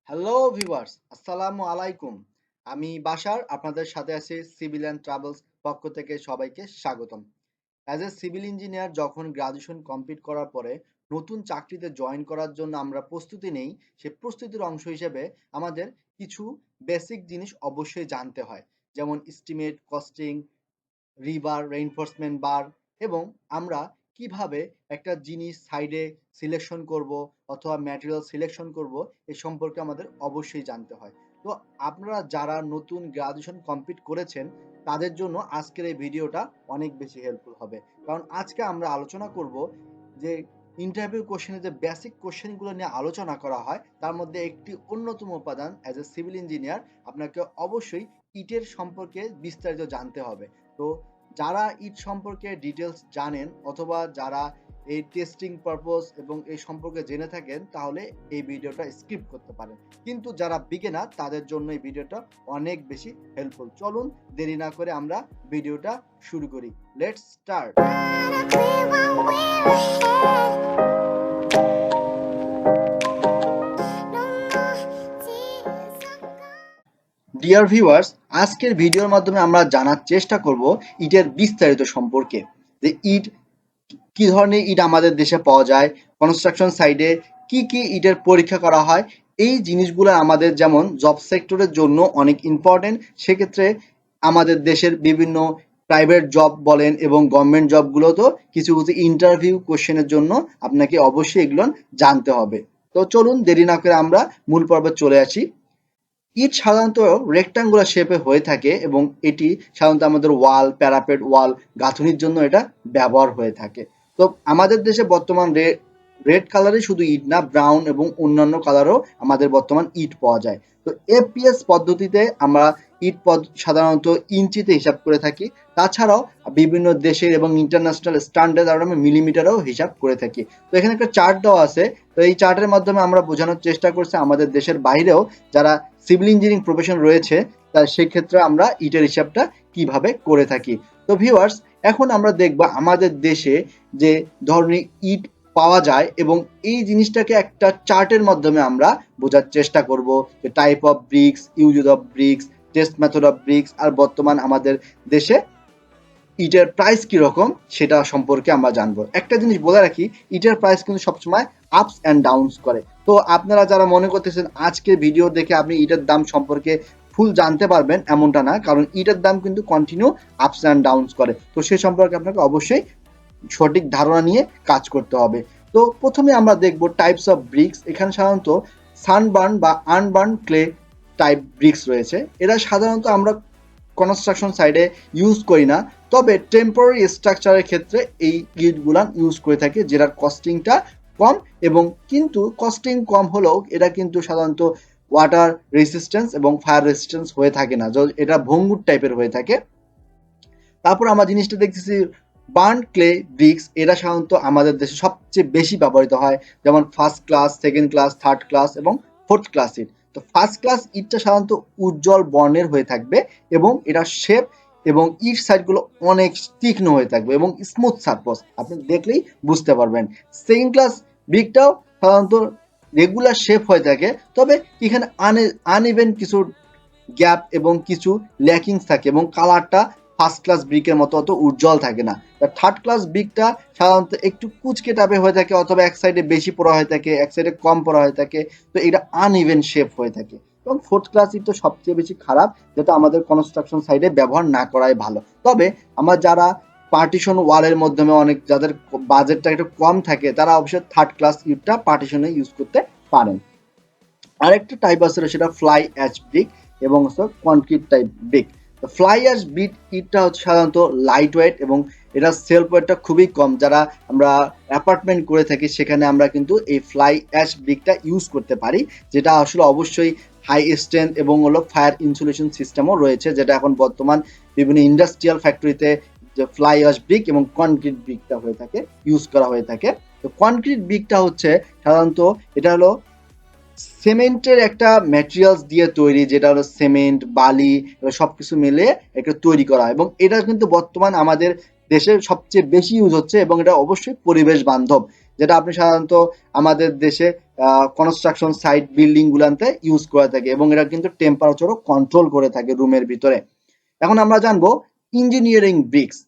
Hello viewers, আসসালামু আলাইকুম। আমি বাশার, আপনাদের সাথে আছি সিভিল অ্যান্ড ট্রাভেলস পক্ষ থেকে সবাইকে স্বাগতম। অ্যাজ এ সিভিল ইঞ্জিনিয়ার যখন গ্রাজুয়েশন কমপ্লিট করার পরে নতুন চাকরিতে জয়েন করার জন্য আমরা প্রস্তুতি নেই, সে প্রস্তুতির অংশ হিসেবে আমাদের কিছু বেসিক জিনিস অবশ্যই জানতে হয়। যেমন এস্টিমেট, কস্টিং, রিভার, রেইনফোর্সমেন্ট বার এবং আমরা কিভাবে একটা জিনিস সাইডে সিলেকশন করব অথবা ম্যাটেরিয়াল সিলেকশন করব এ সম্পর্কে আমাদের অবশ্যই জানতে হয়। তো আপনারা যারা নতুন গ্রাজুয়েশন কমপ্লিট করেছেন তাদের জন্য আজকের এই ভিডিওটা অনেক বেশি হেল্পফুল হবে, কারণ আজকে আমরা আলোচনা করব যে ইন্টারভিউ কোশ্চেনে যে বেসিক কোশ্চেনগুলো নিয়ে আলোচনা করা হয় তার মধ্যে একটি অন্যতম উপাদান অ্যাজ এ সিভিল ইঞ্জিনিয়ার আপনাকে অবশ্যই ইটের সম্পর্কে বিস্তারিত জানতে হবে। তো যারা ইট সম্পর্কে ডিটেলস জানেন অথবা যারা এই টেস্টিং পারপোজ এবং এই সম্পর্কে জেনে থাকেন তাহলে এই ভিডিওটা স্কিপ করতে পারেন, কিন্তু যারা বিগিনার তাদের জন্য এই ভিডিওটা অনেক বেশি হেল্পফুল। চলুন দেরি না করে আমরা ভিডিওটা শুরু করি। Let's start. ডিয়ার ভিউয়ার্স, আজকের ভিডিওর মাধ্যমে আমরা জানার চেষ্টা করব ইটের বিস্তারিত সম্পর্কে, যে ইট কি ধরনের ইট আমাদের দেশে পাওয়া যায়, কনস্ট্রাকশন সাইডে কি কি ইটের পরীক্ষা করা হয়। এই জিনিসগুলো আমাদের যেমন জব সেক্টরের জন্য অনেক ইম্পর্টেন্ট, সেক্ষেত্রে আমাদের দেশের বিভিন্ন প্রাইভেট জব বলেন এবং গভর্নমেন্ট জবগুলোতেও কিছু কিছু ইন্টারভিউ কোশ্চেনের জন্য আপনাকে অবশ্যই এগুলো জানতে হবে। তো চলুন দেরি না করে আমরা মূল পর্বে চলে আসি। ইট সাধারণত রেক্টাঙ্গুলার শেপে হয়ে থাকে এবং এটি সাধারণত আমাদের ওয়াল, প্যারাপেট ওয়াল গাঁথনির জন্য এটা ব্যবহার হয়ে থাকে। তো আমাদের দেশে বর্তমান রেড কালারে শুধু ইট না, ব্রাউন এবং অন্যান্য কালারও আমাদের বর্তমান ইট পাওয়া যায়। তো এপিএস পদ্ধতিতে আমরা ইট সাধারণত ইঞ্চিতে হিসাব করে থাকি, তাছাড়াও বিভিন্ন দেশের এবং ইন্টারন্যাশনাল স্ট্যান্ডার্ড আমরা মিলিমিটারেও হিসাব করে থাকি। তো এখানে একটা চার্ট দেওয়া আছে, তো এই চার্টের মাধ্যমে আমরা বোঝানোর চেষ্টা করছি আমাদের দেশের বাইরেও যারা সিভিল ইঞ্জিনিয়ারিং প্রফেশন রয়েছে তার সেক্ষেত্রে আমরা ইটের হিসাবটা কিভাবে করে থাকি। তো ভিউয়ার্স, এখন আমরা দেখব আমাদের দেশে যে ধরনের ইট পাওয়া যায় এবং এই জিনিসটাকে একটা চার্টের মাধ্যমে আমরা বোঝার চেষ্টা করব যে type of bricks, use of bricks, test method of bricks, আর বর্তমান আমাদের দেশে ইটের প্রাইস কিরকম সেটা সম্পর্কে আমরা জানবো। একটা জিনিস বলে রাখি, ইটের প্রাইস কিন্তু সবসময় আপস অ্যান্ড ডাউনস করে। তো আপনারা যারা মনে করতেছেন আজকের ভিডিও দেখে আপনি ইটের দাম সম্পর্কে ফুল জানতে পারবেন, এমনটা না, কারণ ইটের দাম কিন্তু কন্টিনিউ আপস অ্যান্ড ডাউনস করে। তো সে সম্পর্কে আপনাকে অবশ্যই সঠিক ধারণা নিয়ে কাজ করতে হবে। তো প্রথমে আমরা দেখব টাইপস অফ ব্রিক্স। এখানে সাধারণত সানবার্ন বা আনবার্ন ক্লে টাইপ ব্রিক্স রয়েছে। এরা সাধারণত আমরা কনস্ট্রাকশন সাইডে ইউজ করি না, তবে টেম্পোরারি স্ট্রাকচারের ক্ষেত্রে এই ইটগুলা ইউজ করে থাকে, যেটার কস্টিংটা কম, এবং কিন্তু কস্টিং কম হলেও এটা কিন্তু সাধারণত ওয়াটার রেসিস্ট্যান্স এবং ফায়ার রেসিস্ট্যান্স হয়ে থাকে না, এটা ভঙ্গুর টাইপের হয়ে থাকে। তারপর আমরা জিনিসটা দেখতেছি বার্ন ক্লে ব্রিক্স। এরা সাধারণত আমাদের দেশে সবচেয়ে বেশি ব্যবহৃত হয়, যেমন first class, second class, third class এবং ফোর্থ ক্লাস ইট। তো ফার্স্ট ক্লাস ইটটা সাধারণত উজ্জ্বল বর্ণের হয়ে থাকবে এবং এটা শেপ এবং ইট সাইডগুলো অনেক তীক্ষ্ণ হয়ে থাকবে এবং স্মুথ সারফেস, আপনি দেখলেই বুঝতে পারবেন। সেকেন্ড ক্লাস ব্রিকটাও সাধারণত রেগুলার শেপ হয়ে থাকে, তবে এখানে আনইভেন কিছু গ্যাপ এবং কিছু ল্যাকিংস থাকে এবং কালারটা ফার্স্ট ক্লাস ব্রিকের মতো অত উজ্জ্বল থাকে না। থার্ড ক্লাস ব্রিকটা সাধারণত একটু কুচকে টাইপের হয়ে থাকে, অথবা এক সাইডে বেশি পড়া হয়ে থাকে, এক সাইডে কম পড়া হয়ে থাকে, তো এটা আনইভেন শেপ হয়ে থাকে। এবং ফোর্থ ক্লাস ইট তো সবচেয়ে বেশি খারাপ, যেটা আমাদের কনস্ট্রাকশন সাইডে ব্যবহার না করাই ভালো। তবে আমরা যারা পার্টিশন ওয়ালের মাধ্যমে অনেক যাদের বাজেটটা একটু কম থাকে তারা অবশ্যই থার্ড ক্লাস ইটটা পার্টিশনে ইউজ করতে পারেন। আরেকটা টাইপ আছে সেটা ফ্লাই অ্যাশ ব্রিক এবং concrete type brick. Fly ash brick ইটটা হচ্ছে সাধারণত লাইট ওয়েট এবং এটা সেলফ ওয়েটটা খুবই কম। যারা আমরা অ্যাপার্টমেন্ট করে থাকি সেখানে আমরা কিন্তু এই ফ্লাই অ্যাশ ব্রিকটা ইউজ করতে পারি, যেটা আসলে অবশ্যই হাই স্ট্রেংথ এবং হলো ফায়ার ইনসুলেশন সিস্টেমও রয়েছে, যেটা এখন বর্তমান বিভিন্ন ইন্ডাস্ট্রিয়াল ফ্যাক্টরিতে যে ফ্লাই অ্যাশ ব্রিক এবং কনক্রিট ব্রিকটা হয়ে থাকে, ইউজ করা হয়ে থাকে। তো কনক্রিট ব্রিকটা হচ্ছে সাধারণত এটা হলো সিমেন্টের একটা ম্যাটেরিয়ালস দিয়ে তৈরি, যেটা হলো সিমেন্ট, বালি সবকিছু মিলে একটা তৈরি করা, এবং এটা কিন্তু বর্তমান আমাদের দেশে সবচেয়ে বেশি ইউজ হচ্ছে এবং এটা অবশ্যই পরিবেশ বান্ধব, যেটা আপনি সাধারণত আমাদের দেশে কনস্ট্রাকশন সাইট বিল্ডিং গুলাতে ইউজ করে থাকে এবং এটা কিন্তু টেম্পারেচারও কন্ট্রোল করে থাকে রুমের ভিতরে। এখন আমরা জানবো ইঞ্জিনিয়ারিং ব্রিক্স।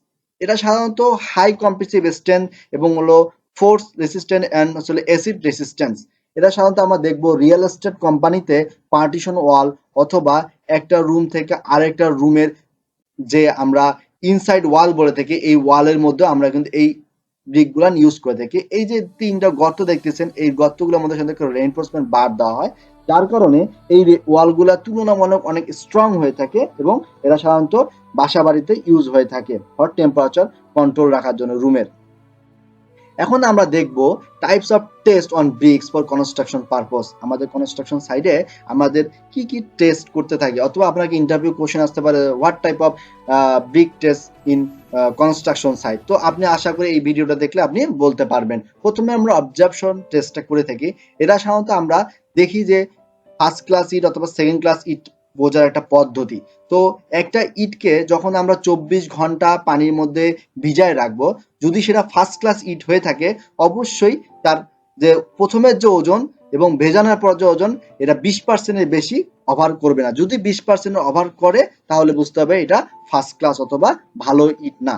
এটা সাধারণত হাই কম্প্রেসিভ স্ট্রেংথ এবং হলো ফোর্স রেসিস্ট্যান্ট অ্যান্ড আসলে অ্যাসিড রেসিস্ট্যান্স। এটা সাধারণত আমরা দেখবো রিয়েল এস্টেট কোম্পানিতে পার্টিশন ওয়াল অথবা একটা রুম থেকে আরেকটা রুমের যে আমরা ইনসাইড ওয়াল বলে থাকি, এই ওয়ালের মধ্যে আমরা কিন্তু এই ব্রিকগুলো ইউজ করে থাকি। এই যে তিনটা গর্ত দেখতেছেন, এই গর্তগুলোর মধ্যে সাধারণত রেইনফোর্সমেন্ট বার দেওয়া হয়, যার কারণে এই ওয়ালগুলা তুলনামূলক অনেক স্ট্রং হয়ে থাকে এবং এরা সাধারণত বাসা বাড়িতে ইউজ হয়ে থাকে ফর টেম্পারেচার কন্ট্রোল রাখার জন্য রুমের। এখন আমরা দেখব types of test on bricks for construction purpose. আমাদের কনস্ট্রাকশন সাইডে আমাদের কি কি টেস্ট করতে থাকি, অথবা আপনাকে ইন্টারভিউ কোশ্চেন আসতে পারে what type of brick test in construction site. তো আপনি আশা করি এই ভিডিওটা দেখলে আপনি বলতে পারবেন। প্রথমে আমরা অবজারভেশন টেস্টটা করে থাকি। এটা সাধারণত আমরা দেখি যে ফার্স্ট ক্লাস ইট অথবা সেকেন্ড ক্লাস ইট বোঝার একটা পদ্ধতি। তো একটা ইটকে যখন আমরা 24 ঘন্টা পানির মধ্যে ভিজায় রাখবো, যদি সেটা ফার্স্ট ক্লাস ইট হয়ে থাকে অবশ্যই তার যে প্রথমের যে ওজন এবং ভেজানোর পর যে ওজন, এটা 20%-এর বেশি ওভার করবে না। যদি 20% ওভার করে তাহলে বুঝতে হবে এটা ফার্স্ট ক্লাস অথবা ভালো ইট না।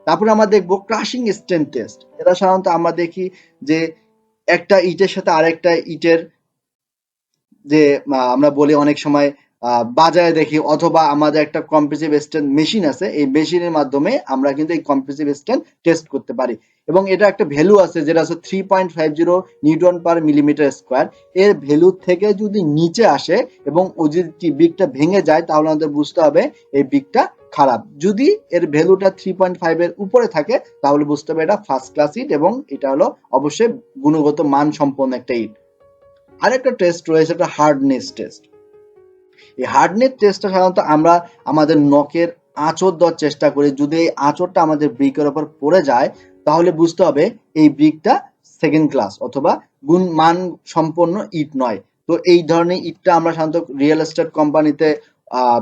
তারপরে আমরা দেখবো ক্রাশিং স্ট্রেন্থ টেস্ট। এটা সাধারণত আমরা দেখি যে একটা ইটের সাথে আরেকটা ইটের যে আমরা বলি অনেক সময় বাজারে দেখি, অথবা আমাদের একটা কম্প্রেসিভ স্ট্রেন্থ মেশিন আছে, এই মেশিনের মাধ্যমে আমরা কিন্তু এই কম্প্রেসিভ স্ট্রেন্থ টেস্ট করতে পারি এবং এটা একটা ভ্যালু আছে যেটা হচ্ছে 3.50 নিউটন পার মিলিমিটার স্কোয়ার। এর ভ্যালু থেকে যদি নিচে আসে এবং ওই যদি ব্রিকটা ভেঙে যায় তাহলে আমাদের বুঝতে হবে এই ব্রিকটা খারাপ। যদি এর ভ্যালুটা 3.5 এর উপরে থাকে তাহলে বুঝতে হবে এটা ফার্স্ট ক্লাস ইট এবং এটা হলো অবশ্যই গুণগত মান সম্পন্ন একটা ইট। আরেকটা টেস্ট রয়েছে, একটা হার্ডনেস টেস্ট। এই হার্ডনেস টেস্টটা সাধারণত আমরা আমাদের নখের আঁচড় দেওয়ার চেষ্টা করি। যদি এই আঁচড়টা আমাদের ব্রিকের ওপর পড়ে যায় তাহলে বুঝতে হবে এই ব্রিকটা সেকেন্ড ক্লাস অথবা মান সম্পন্ন ইট নয়। তো এই ধরনের ইটটা আমরা সাধারণত রিয়েল এস্টেট কোম্পানিতে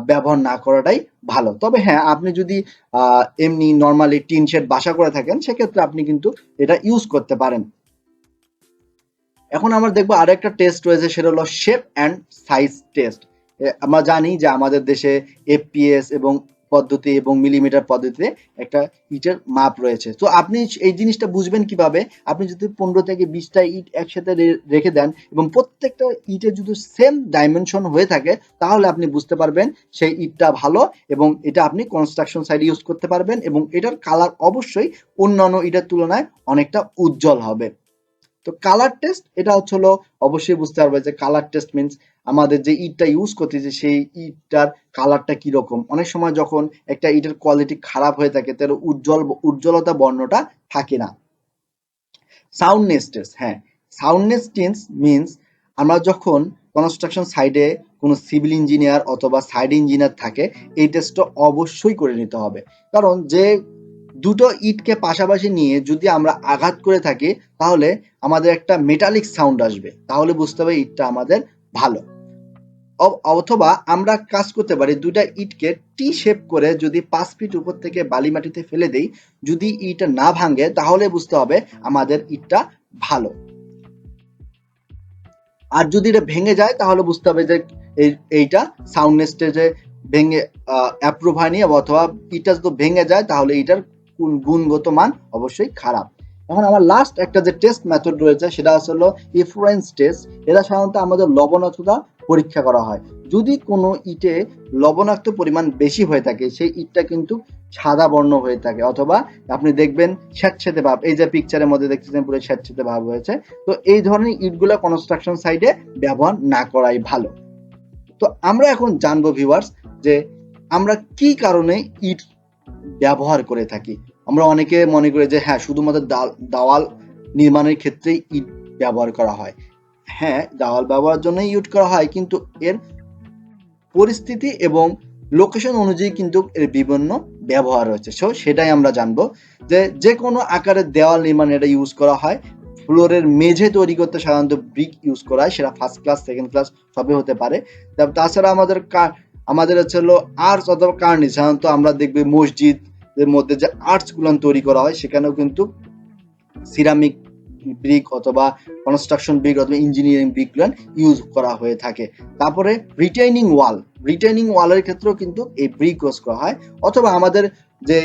ব্যবহার না করাটাই ভালো। তবে হ্যাঁ, আপনি যদি এমনি নর্মালি টিন শেড বাসা করে থাকেন সেক্ষেত্রে আপনি কিন্তু এটা ইউজ করতে পারেন। এখন আমরা দেখবো আরেকটা টেস্ট রয়েছে, সেটা হলো শেপ অ্যান্ড সাইজ টেস্ট। আমরা জানি যে আমাদের দেশে এফপিএস এবং পদ্ধতি এবং মিলিমিটার পদ্ধতিতে একটা ইটের মাপ রয়েছে। তো আপনি এই জিনিসটা বুঝবেন কিভাবে? আপনি যদি 15 থেকে 20টা ইট একসাথে রেখে দেন এবং প্রত্যেকটা ইটের যদি সেম ডাইমেনশন হয়ে থাকে তাহলে আপনি বুঝতে পারবেন সেই ইটটা ভালো এবং এটা আপনি কনস্ট্রাকশন সাইডে ইউজ করতে পারবেন এবং এটার কালার অবশ্যই অন্যান্য ইটের তুলনায় অনেকটা উজ্জ্বল হবে। তো কালার টেস্ট এটা হলো অবশ্যই বুঝতে পারবে যে কালার টেস্ট মিন্স আমাদের যে ইটটা ইউজ করতেছি সেই ইটটার কালারটা কিরকম। অনেক সময় যখন একটা ইটের কোয়ালিটি খারাপ হয়ে থাকে তাহলে উজ্জ্বলতা বর্ণটা থাকে না। সাউন্ডনেস টেস্ট, হ্যাঁ, সাউন্ডনেস টেস্ট মিন্স আমরা যখন কনস্ট্রাকশন সাইডে কোনো সিভিল ইঞ্জিনিয়ার অথবা সাইড ইঞ্জিনিয়ার থাকে এই টেস্টটা অবশ্যই করে নিতে হবে। কারণ যে দুটো ইটকে পাশাপাশি নিয়ে যদি আমরা আঘাত করে থাকি তাহলে আমাদের একটা মেটালিক সাউন্ড আসবে, তাহলে বুঝতে হবে ইটটা আমাদের ভালো। অথবা আমরা কাজ করতে পারি দুইটা ইটকে টি শেপ করে যদি 5 ফিট উপর থেকে বালি মাটিতে ফেলে দেই, যদি ইটটা না ভাঙে তাহলে বুঝতে হবে আমাদের ইটটা ভালো। আর যদি এটা ভেঙে যায় তাহলে বুঝতে হবে যে এইটা সাউন্ডনেস স্টেজে ভেঙে অ্যাপ্রুভ হয়নি, অথবা ইটটা যদি ভেঙে যায় তাহলে এটার গুণগত মান অবশ্যই খারাপ। এখন আমার লাস্ট একটা যে টেস্ট মেথড রয়েছে সেটা হলো ইফ্লুয়েন্স টেস্ট। এটা সাধারণত আমাদের লবণাক্ততা পরীক্ষা করা হয়। যদি কোনো ইটে লবণাক্ত পরিমাণ বেশি হয়ে থাকে সেই ইটটা কিন্তু সাদা বর্ণ হয়ে থাকে, অথবা আপনি দেখবেন স্যাঁতসেঁতে ভাব, এই যে পিকচারের মধ্যে দেখতেছেন পুরো স্যাঁতসেঁতে ভাব হয়েছে। তো এই ধরনের ইটগুলো কনস্ট্রাকশন সাইডে ব্যবহার না করাই ভালো। তো আমরা এখন জানবো ভিউয়ার্স যে আমরা কি কারণে ইট ব্যবহার করে থাকি। আমরা অনেকে মনে করি যে হ্যাঁ শুধুমাত্র দেওয়াল নির্মাণের ক্ষেত্রেই ইট ব্যবহার করা হয়। হ্যাঁ, দেওয়াল ব্যবহারের জন্যই ইট করা হয়, কিন্তু এর পরিস্থিতি এবং লোকেশন অনুযায়ী কিন্তু এর বিভিন্ন ব্যবহার রয়েছে। সো সেটাই আমরা জানবো যে কোনো আকারের দেওয়াল নির্মাণে এটা ইউজ করা হয়। ফ্লোরের মেঝে তৈরি করতে সাধারণত ব্রিক ইউজ করা হয়, সেটা ফার্স্ট ক্লাস সেকেন্ড ক্লাস সবই হতে পারে। তাছাড়া আমাদের হলো আর্চ অথবা কার্নিশ, সাধারণত আমরা দেখবে মসজিদের মধ্যে যে আর্চ গুলো তৈরি করা হয় সেখানেও কিন্তু সিরামিক ব্রিক অথবা কনস্ট্রাকশন ব্রিক অথবা ইঞ্জিনিয়ারিং ব্রিকগুলো ইউজ করা হয়ে থাকে। তারপরে রিটেইনিং ওয়ালের ক্ষেত্রেও কিন্তু এই ব্রিক ইউজ করা হয়, অথবা আমাদের যে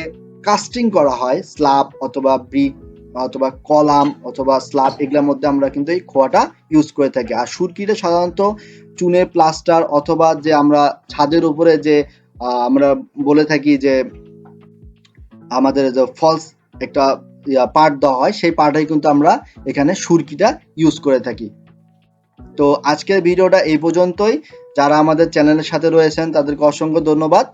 কাস্টিং করা হয় স্ল্যাব অথবা ব্রিক অথবা কলাম অথবা স্ল্যাব, এগুলোর মধ্যে আমরা কিন্তু এই খোয়াটা ইউজ করে থাকি। আর সুরকিটা সাধারণত চুনের প্লাস্টার অথবা যে আমরা ছাদের উপরে যে আমরা বলে থাকি যে আমাদের যে ফলস একটা পার্ট দেওয়া হয়, সেই পার্টে কিন্তু আমরা এখানে সুরকিটা ইউজ করে থাকি। তো আজকের ভিডিওটা এই পর্যন্তই। যারা আমাদের চ্যানেলের সাথে রয়েছেন তাদেরকে অসংখ্য ধন্যবাদ।